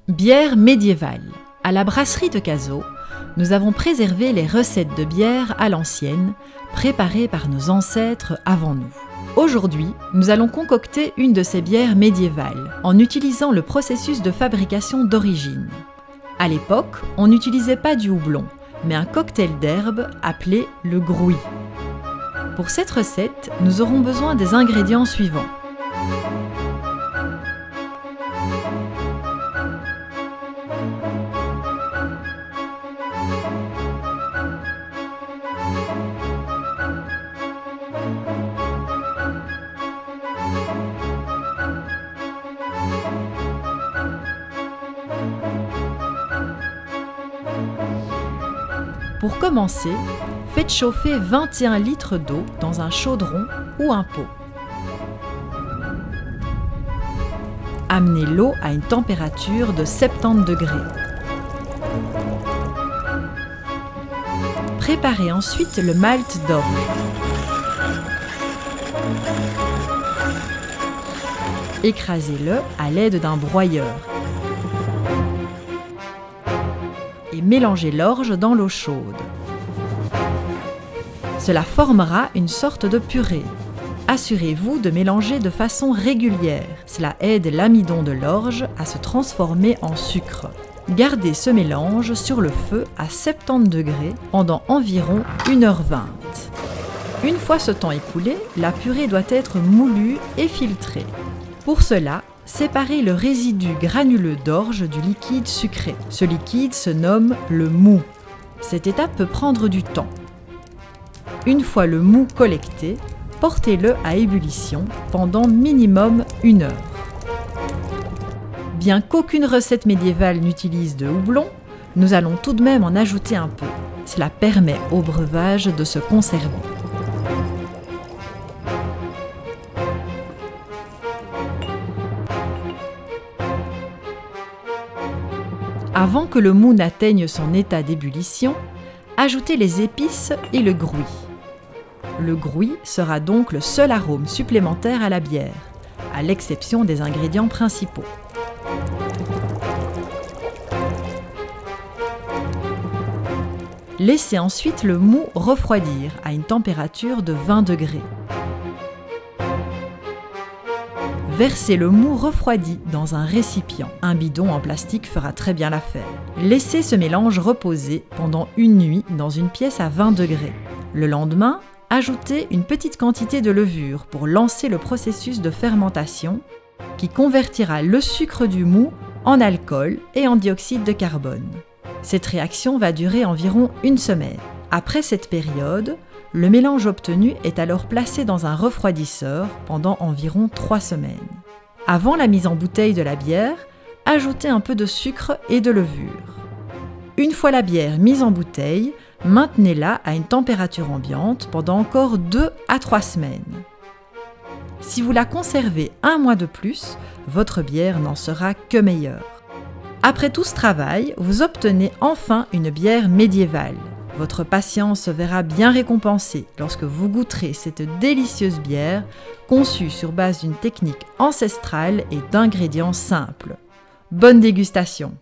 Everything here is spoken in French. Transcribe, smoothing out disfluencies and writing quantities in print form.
Bière médiévale. À la brasserie de Cazaux, nous avons préservé les recettes de bière à l'ancienne, préparées par nos ancêtres avant nous. Aujourd'hui, nous allons concocter une de ces bières médiévales, en utilisant le processus de fabrication d'origine. À l'époque, on n'utilisait pas du houblon, mais un cocktail d'herbes appelé le grouy. Pour cette recette, nous aurons besoin des ingrédients suivants. Pour commencer, faites chauffer 21 litres d'eau dans un chaudron ou un pot. Amenez l'eau à une température de 70 degrés. Préparez ensuite le malt d'orge. Écrasez-le à l'aide d'un broyeur. Et mélangez l'orge dans l'eau chaude. Cela formera une sorte de purée. Assurez-vous de mélanger de façon régulière. Cela aide l'amidon de l'orge à se transformer en sucre. Gardez ce mélange sur le feu à 70 degrés pendant environ 1h20. Une fois ce temps écoulé, la purée doit être moulue et filtrée. Pour cela, séparez le résidu granuleux d'orge du liquide sucré. Ce liquide se nomme le moût. Cette étape peut prendre du temps. Une fois le moût collecté, portez-le à ébullition pendant minimum 1 heure. Bien qu'aucune recette médiévale n'utilise de houblon, nous allons tout de même en ajouter un peu. Cela permet au breuvage de se conserver. Avant que le moût n'atteigne son état d'ébullition, ajoutez les épices et le grouy. Le grouy sera donc le seul arôme supplémentaire à la bière, à l'exception des ingrédients principaux. Laissez ensuite le moût refroidir à une température de 20 degrés. Versez le moût refroidi dans un récipient. Un bidon en plastique fera très bien l'affaire. Laissez ce mélange reposer pendant une nuit dans une pièce à 20 degrés. Le lendemain, ajoutez une petite quantité de levure pour lancer le processus de fermentation qui convertira le sucre du moût en alcool et en dioxyde de carbone. Cette réaction va durer environ 1 semaine. Après cette période, le mélange obtenu est alors placé dans un refroidisseur pendant environ 3 semaines. Avant la mise en bouteille de la bière, ajoutez un peu de sucre et de levure. Une fois la bière mise en bouteille, maintenez-la à une température ambiante pendant encore 2 à 3 semaines. Si vous la conservez 1 mois de plus, votre bière n'en sera que meilleure. Après tout ce travail, vous obtenez enfin une bière médiévale. Votre patience se verra bien récompensée lorsque vous goûterez cette délicieuse bière conçue sur base d'une technique ancestrale et d'ingrédients simples. Bonne dégustation!